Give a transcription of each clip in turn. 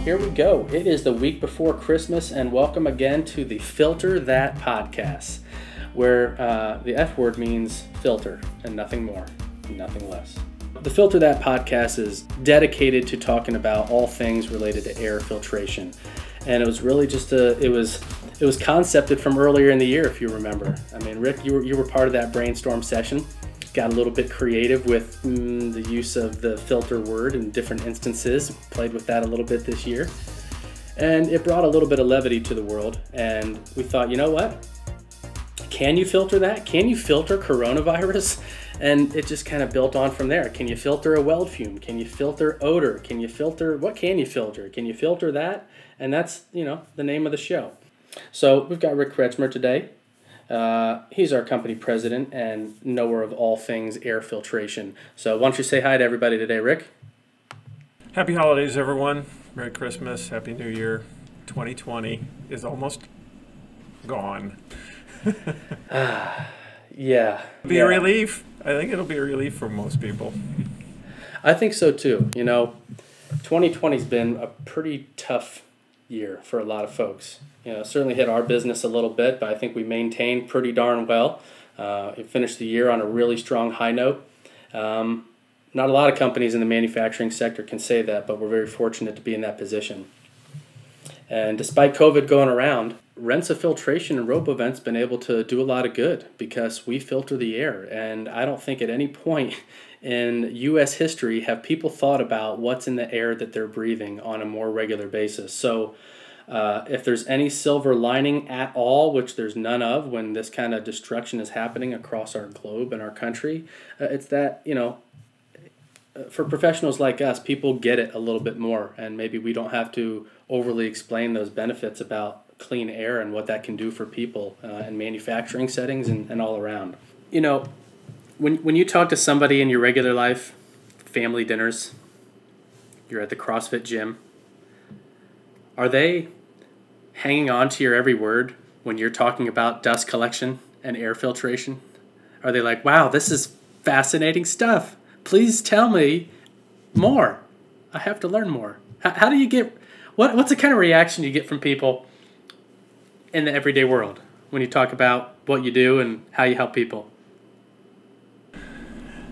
Here we go. It is the week before Christmas, and welcome again to the Filter That podcast, where the F word means filter and nothing more, nothing less. The Filter That podcast is dedicated to talking about all things related to air filtration, and it was really just it was concepted from earlier in the year, if you remember. I mean, Rick, you were part of that brainstorm session. Got a little bit creative with the use of the filter word in different instances. Played with that a little bit this year. And it brought a little bit of levity to the world. And we thought, you know what? Can you filter that? Can you filter coronavirus? And it just kind of built on from there. Can you filter a weld fume? Can you filter odor? Can you filter, what can you filter? Can you filter that? And that's, the name of the show. So we've got Rick Kreczmer today. He's our company president and knower of all things air filtration. So why don't you say hi to everybody today, Rick? Happy holidays, everyone. Merry Christmas. Happy New Year. 2020 is almost gone. Yeah. Be a relief. I think it'll be a relief for most people. I think so too. 2020's been a pretty tough year for a lot of folks. Certainly hit our business a little bit, but I think we maintained pretty darn well. It finished the year on a really strong high note. Not a lot of companies in the manufacturing sector can say that, but we're very fortunate to be in that position. And despite COVID going around, Rensa Filtration and RoboVent's been able to do a lot of good because we filter the air. And I don't think at any point in U.S. history have people thought about what's in the air that they're breathing on a more regular basis. So if there's any silver lining at all, which there's none of when this kind of destruction is happening across our globe and our country, it's that, for professionals like us, people get it a little bit more, and maybe we don't have to overly explain those benefits about clean air and what that can do for people in manufacturing settings and all around. When you talk to somebody in your regular life, family dinners, you're at the CrossFit gym, are they hanging on to your every word when you're talking about dust collection and air filtration? Are they like, wow, this is fascinating stuff. Please tell me more. I have to learn more. How do you get, what's the kind of reaction you get from people in the everyday world when you talk about what you do and how you help people?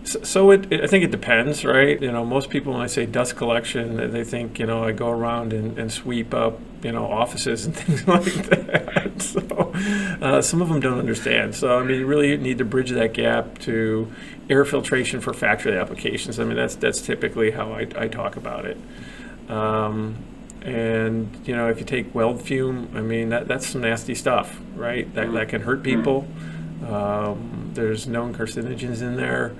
So I think it depends, right? Most people when I say dust collection, they think, I go around and sweep up, offices and things like that. So some of them don't understand. So, you really need to bridge that gap to air filtration for factory applications. That's typically how I talk about it. And, if you take weld fume, that's some nasty stuff, right? That can hurt people. There's known carcinogens in there.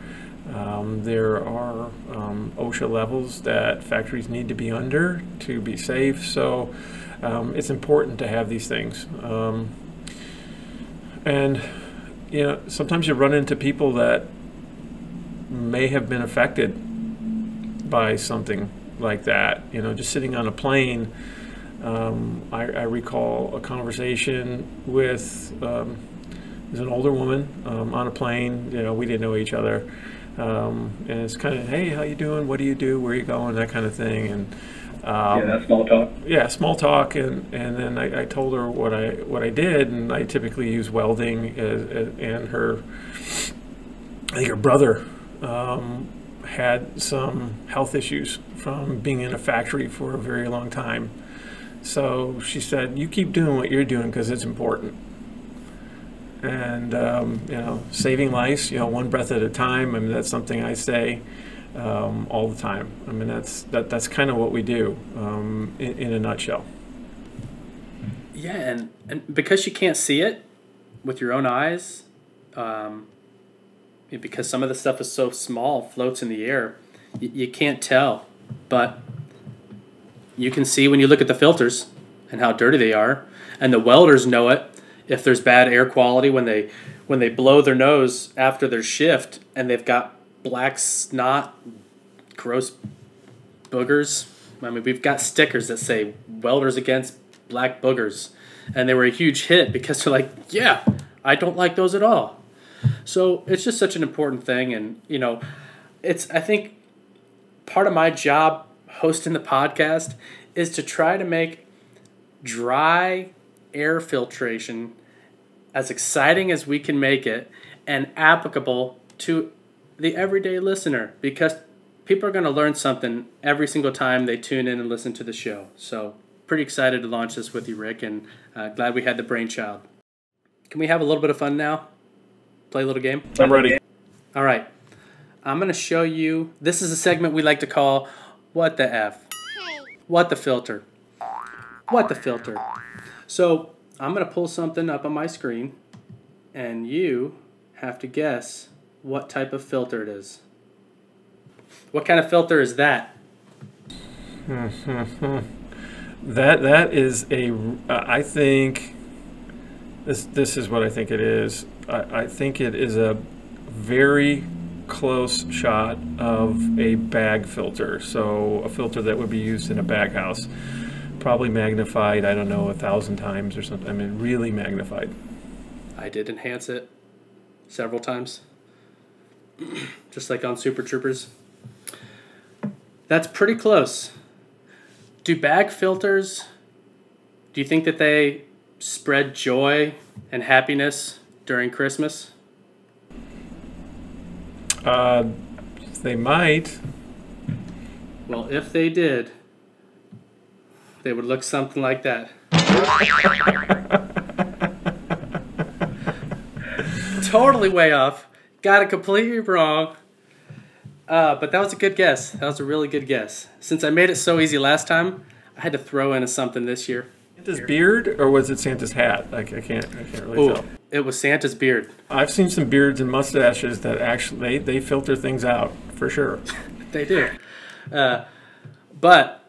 There are OSHA levels that factories need to be under to be safe, so it's important to have these things. And sometimes you run into people that may have been affected by something like that. Just sitting on a plane, I recall a conversation with there's an older woman on a plane. We didn't know each other. And it's kind of, hey, how you doing? What do you do? Where are you going? That kind of thing. And that's small talk. Yeah, small talk. And then I told her what I did, and I typically use welding. And I think her brother had some health issues from being in a factory for a very long time. So she said, "You keep doing what you're doing because it's important." And saving lives, one breath at a time. That's something I say all the time. That's kind of what we do in a nutshell. Yeah, and because you can't see it with your own eyes, because some of the stuff is so small, floats in the air, you can't tell. But you can see when you look at the filters and how dirty they are, and the welders know it. If there's bad air quality when they blow their nose after their shift and they've got black snot, gross boogers. We've got stickers that say welders against black boogers, and they were a huge hit because they're like, yeah, I don't like those at all. So it's just such an important thing, and I think part of my job hosting the podcast is to try to make dry air filtration as exciting as we can make it and applicable to the everyday listener, because people are going to learn something every single time they tune in and listen to the show. So pretty excited to launch this with you, Rick, and glad we had the brainchild. Can we have a little bit of fun now? Play a little game? I'm ready. All right. I'm going to show you, this is a segment we like to call What the F? What the filter? What the filter? So I'm going to pull something up on my screen, and you have to guess what type of filter it is. What kind of filter is that? That is a. I think this is what I think it is. I think it is a very close shot of a bag filter. So a filter that would be used in a bag house, probably magnified. I don't know, 1,000 times or something. I mean, really magnified. I did enhance it several times, just like on Super Troopers. That's pretty close. Do bag filters, do you think that they spread joy and happiness during Christmas? They might. Well, if they did, they would look something like that. Totally way off. Got it completely wrong. But that was a good guess. That was a really good guess. Since I made it so easy last time, I had to throw in something this year. Santa's beard, or was it Santa's hat? I can't really tell. It was Santa's beard. I've seen some beards and mustaches that actually they filter things out for sure. They do. But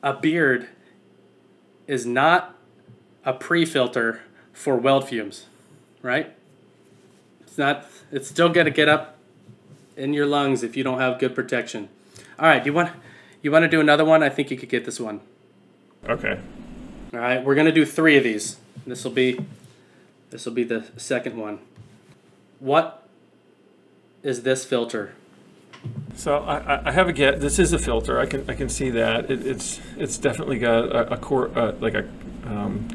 a beard is not a pre-filter for weld fumes, right? It's not. It's still going to get up in your lungs if you don't have good protection. All right, you want to do another one? I think you could get this one. Okay. All right, we're going to do 3 of these. This will be the second one. What is this filter? So I have a guess. This is a filter. I can see that it's definitely got a core like a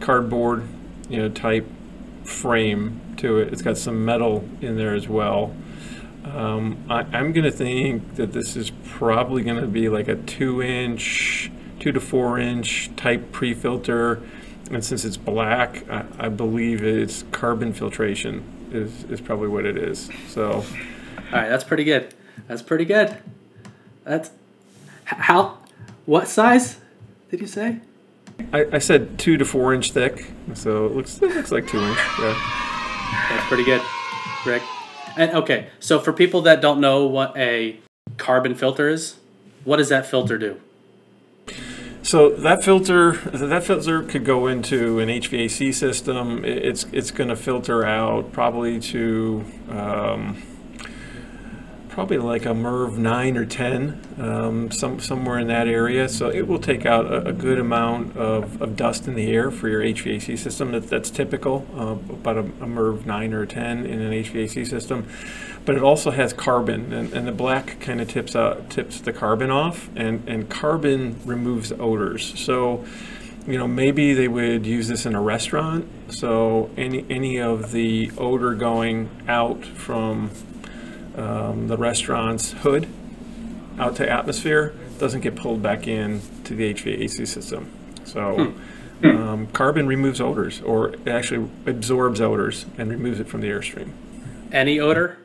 cardboard type frame to it. It's got some metal in there as well. I'm going to think that this is probably going to be like a 2 to 4 inch type pre-filter, and since it's black, I believe it's carbon filtration is probably what it is. So, all right, that's pretty good. That's pretty good. That's what size did you say? I said 2 to 4 inch thick, so it looks like 2 inch. Yeah, that's pretty good, Rick. And okay, so for people that don't know what a carbon filter is, what does that filter do? So that filter could go into an HVAC system. It's going to filter out probably to probably like a MERV 9 or 10, somewhere in that area. So it will take out a good amount of dust in the air for your HVAC system. That's typical, about a MERV 9 or 10 in an HVAC system. But it also has carbon, and the black kind of tips the carbon off, and carbon removes odors. So, maybe they would use this in a restaurant. So any of the odor going out from the restaurant's hood out to atmosphere doesn't get pulled back in to the HVAC system. So carbon removes odors, or it actually absorbs odors and removes it from the airstream. Any odor?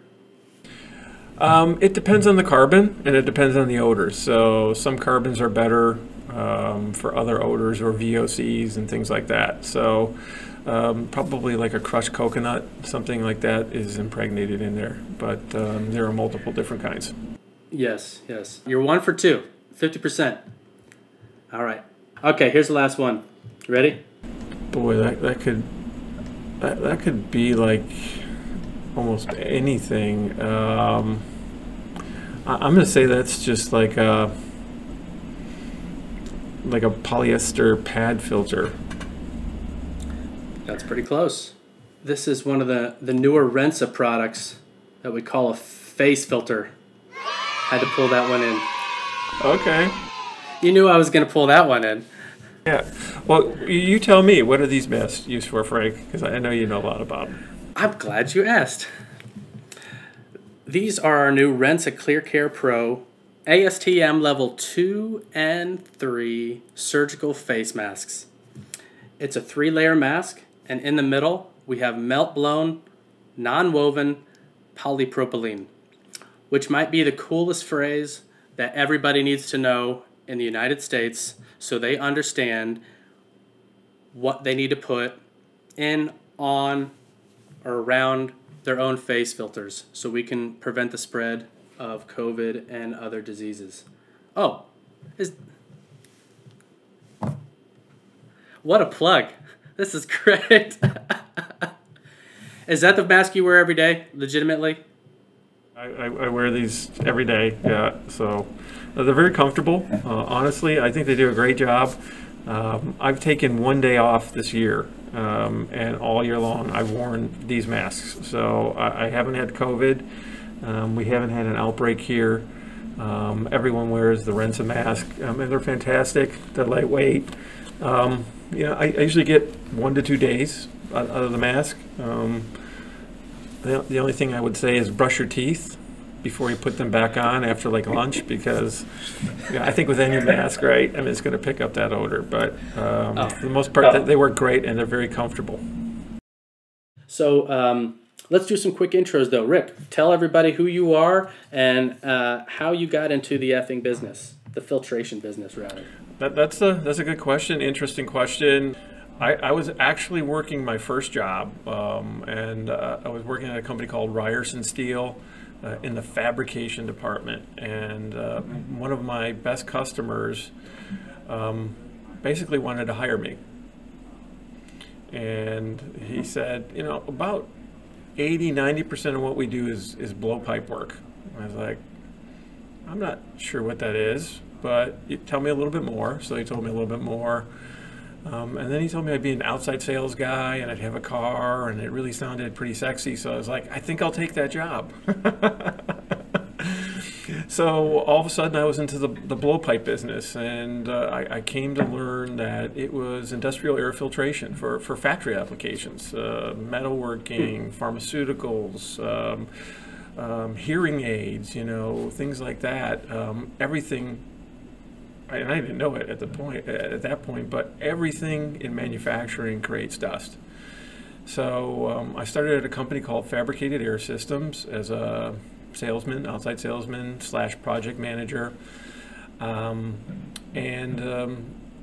It depends on the carbon, and it depends on the odors. So some carbons are better for other odors, or VOCs and things like that. So probably like a crushed coconut, something like that is impregnated in there. But there are multiple different kinds. Yes. You're 1 for 2, 50%. All right. Okay, here's the last one. You ready? Boy, that could be like almost anything. I'm going to say that's just like a polyester pad filter. That's pretty close. This is one of the newer Rensa products that we call a face filter. Had to pull that one in. Okay. You knew I was going to pull that one in. Yeah. Well, you tell me, what are these masks used for, Frank? Because I know you know a lot about them. I'm glad you asked. These are our new Rensa Clear Care Pro ASTM level 2 and 3 surgical face masks. It's a 3-layer mask, and in the middle we have melt-blown, non-woven polypropylene, which might be the coolest phrase that everybody needs to know in the United States so they understand what they need to put in, on, or around their own face filters so we can prevent the spread of COVID and other diseases. Oh, what a plug. This is great. Is that the mask you wear every day, legitimately? I wear these every day, yeah. So they're very comfortable. Honestly, I think they do a great job. I've taken 1 day off this year, and all year long I've worn these masks. So I haven't had COVID. We haven't had an outbreak here. Everyone wears the Rensa mask, and they're fantastic. They're lightweight. You know, I usually get 1 to 2 days out of the mask. The only thing I would say is brush your teeth before you put them back on after like lunch, because I think with any mask, right, I mean, it's going to pick up that odor. But for the most part, they work great and they're very comfortable. So let's do some quick intros, though. Rick, tell everybody who you are and how you got into the effing business, the filtration business, rather. That's a good question, interesting question. I was actually working my first job, and I was working at a company called Ryerson Steel in the fabrication department. And one of my best customers basically wanted to hire me. And he said, you know, about 80–90% of what we do is blowpipe work. I was like, I'm not sure what that is, but you tell me a little bit more. So he told me a little bit more. And then he told me I'd be an outside sales guy and I'd have a car, and it really sounded pretty sexy. So I was like, I think I'll take that job. So all of a sudden I was into the blowpipe business, and I came to learn that it was industrial air filtration for factory applications, metalworking, pharmaceuticals, hearing aids, you know, things like that. Everything. And I didn't know it at that point, but everything in manufacturing creates dust. So I started at a company called Fabricated Air Systems as a salesman, outside salesman / project manager, and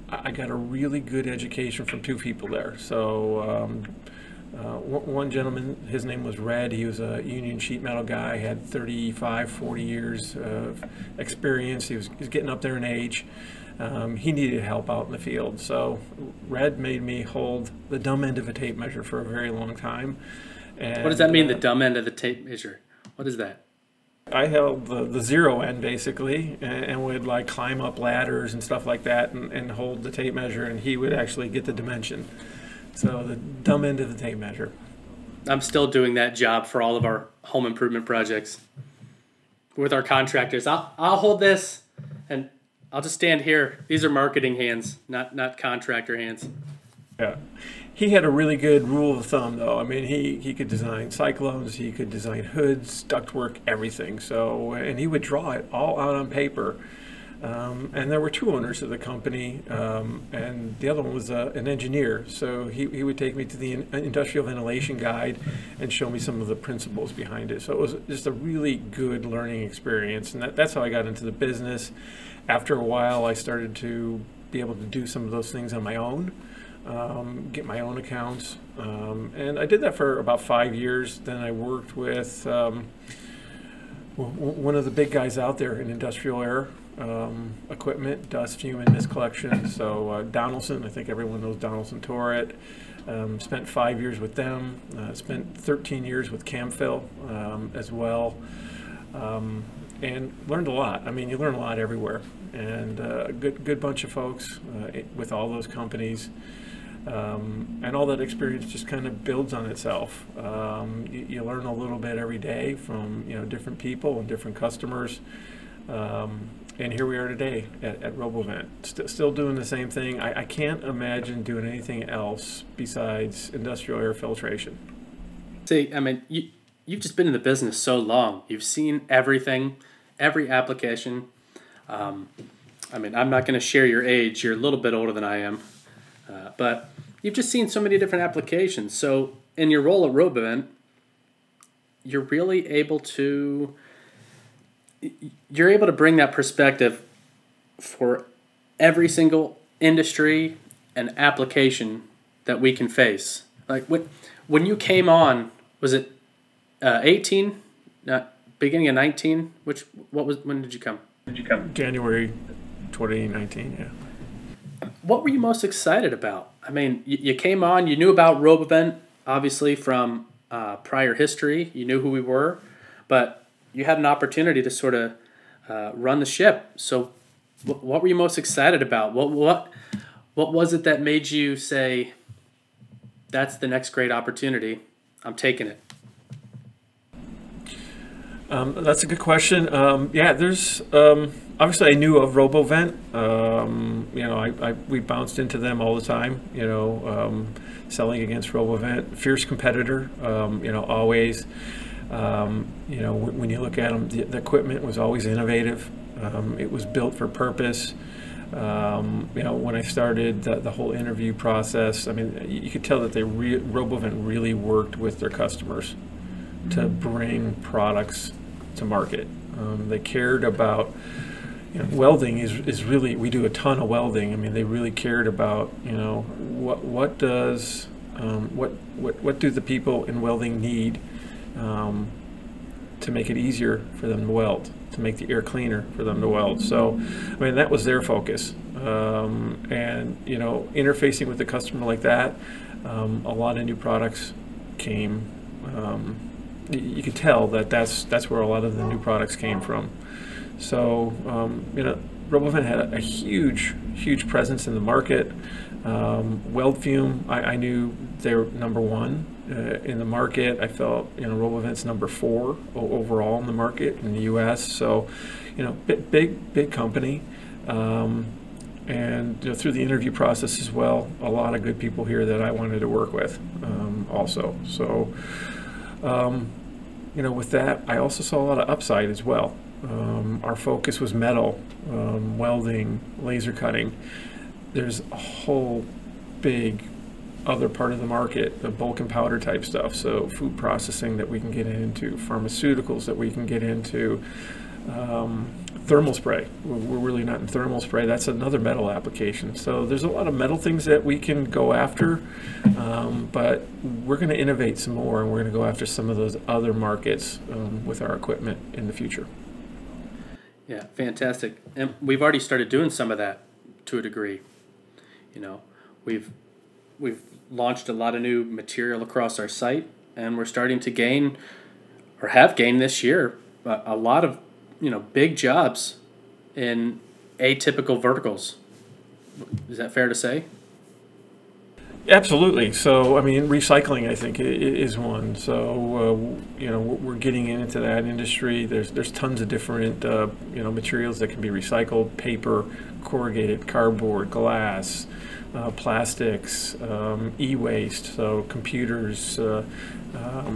I got a really good education from 2 people there. So one gentleman, his name was Red. He was a union sheet metal guy, had 35–40 years of experience. He was getting up there in age. He needed help out in the field. So Red made me hold the dumb end of a tape measure for a very long time. And, what does that mean, the dumb end of the tape measure? What is that? I held the 0 end basically, and would like climb up ladders and stuff like that and hold the tape measure, and he would actually get the dimension. So the dumb end of the tape measure. I'm still doing that job for all of our home improvement projects with our contractors. I'll hold this, and I'll just stand here. These are marketing hands, not contractor hands. Yeah. He had a really good rule of thumb, though. I mean, he could design cyclones, he could design hoods, ductwork, everything. So, and he would draw it all out on paper. And there were 2 owners of the company, and the other one was an engineer. So he would take me to the industrial ventilation guide and show me some of the principles behind it. So it was just a really good learning experience, and that's how I got into the business. After a while, I started to be able to do some of those things on my own, get my own accounts, and I did that for about 5 years. Then I worked with one of the big guys out there in industrial air equipment, dust, fume, and mist collection. So Donaldson, I think everyone knows Donaldson Torit. Spent 5 years with them. Spent 13 years with Camfill as well, and learned a lot. I mean, you learn a lot everywhere, and a good bunch of folks with all those companies. And all that experience just kind of builds on itself. You learn a little bit every day from different people and different customers. and here we are today at RoboVent, still doing the same thing. I can't imagine doing anything else besides industrial air filtration. See, I mean, you've just been in the business so long. You've seen everything, every application. I mean, I'm not going to share your age. You're a little bit older than I am. But you've just seen so many different applications. So in your role at RoboVent, you're really able to bring that perspective for every single industry and application that we can face. Like when you came on, was it 18? Beginning of 19? When did you come? January 2019, yeah. What were you most excited about? I mean, you came on, you knew about RoboVent, obviously from prior history. You knew who we were, but you had an opportunity to sort of run the ship. So what were you most excited about? What was it that made you say, that's the next great opportunity, I'm taking it? That's a good question. Yeah, there's obviously I knew of RoboVent. We bounced into them all the time. Selling against RoboVent, fierce competitor. Always. When you look at them, the equipment was always innovative. It was built for purpose. When I started the whole interview process, I mean, you could tell that RoboVent really worked with their customers to bring products to market. They cared about, welding is really, we do a ton of welding. I mean, they really cared about, what do the people in welding need to make it easier for them to weld, to make the air cleaner for them to weld. So, I mean, that was their focus. Interfacing with the customer like that, a lot of new products came. You could tell that's where a lot of the new products came from. So, RoboVent had a huge presence in the market. Weld fume, I knew they were number one in the market. I felt, RoboVent's number 4 overall in the market in the U.S. So, big company. And through the interview process as well, a lot of good people here that I wanted to work with also. So, with that, I also saw a lot of upside as well. Our focus was metal, welding, laser cutting. There's a whole big other part of the market, the bulk and powder type stuff. So food processing that we can get into, pharmaceuticals that we can get into, thermal spray. We're really not in thermal spray. That's another metal application. So there's a lot of metal things that we can go after, but we're going to innovate some more, and we're going to go after some of those other markets with our equipment in the future. Yeah, fantastic. And we've already started doing some of that to a degree. We've launched a lot of new material across our site, and we're starting to gain, or have gained this year, a lot of big jobs in atypical verticals. Is that fair to say? Absolutely. So, I mean, recycling, I think, is one. So, we're getting into that industry. There's tons of different, materials that can be recycled: paper, corrugated, cardboard, glass, plastics, e-waste, so computers,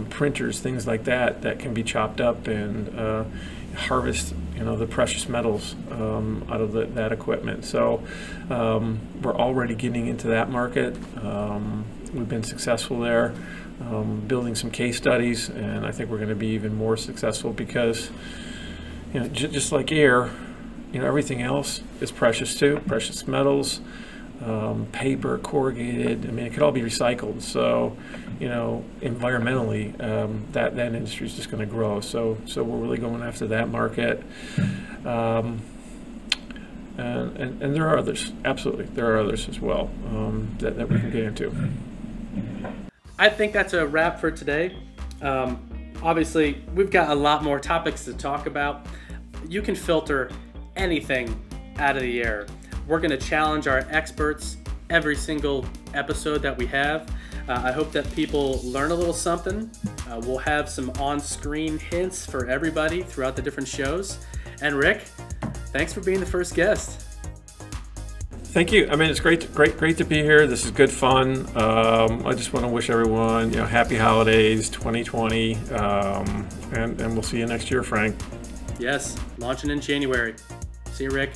printers, things like that can be chopped up and harvest, the precious metals out of that equipment. So we're already getting into that market. We've been successful there, building some case studies, and I think we're going to be even more successful because, just like air, everything else is precious too, precious metals. Paper, corrugated, I mean, it could all be recycled. So, environmentally, that industry is just going to grow. So we're really going after that market. And there are others, absolutely. There are others as well that we can get into. I think that's a wrap for today. Obviously, we've got a lot more topics to talk about. You can filter anything out of the air. We're going to challenge our experts every single episode that we have. I hope that people learn a little something. We'll have some on-screen hints for everybody throughout the different shows. And Rick, thanks for being the first guest. Thank you. I mean, it's great to be here. This is good fun. I just want to wish everyone, happy holidays, 2020, and we'll see you next year, Frank. Yes, launching in January. See you, Rick.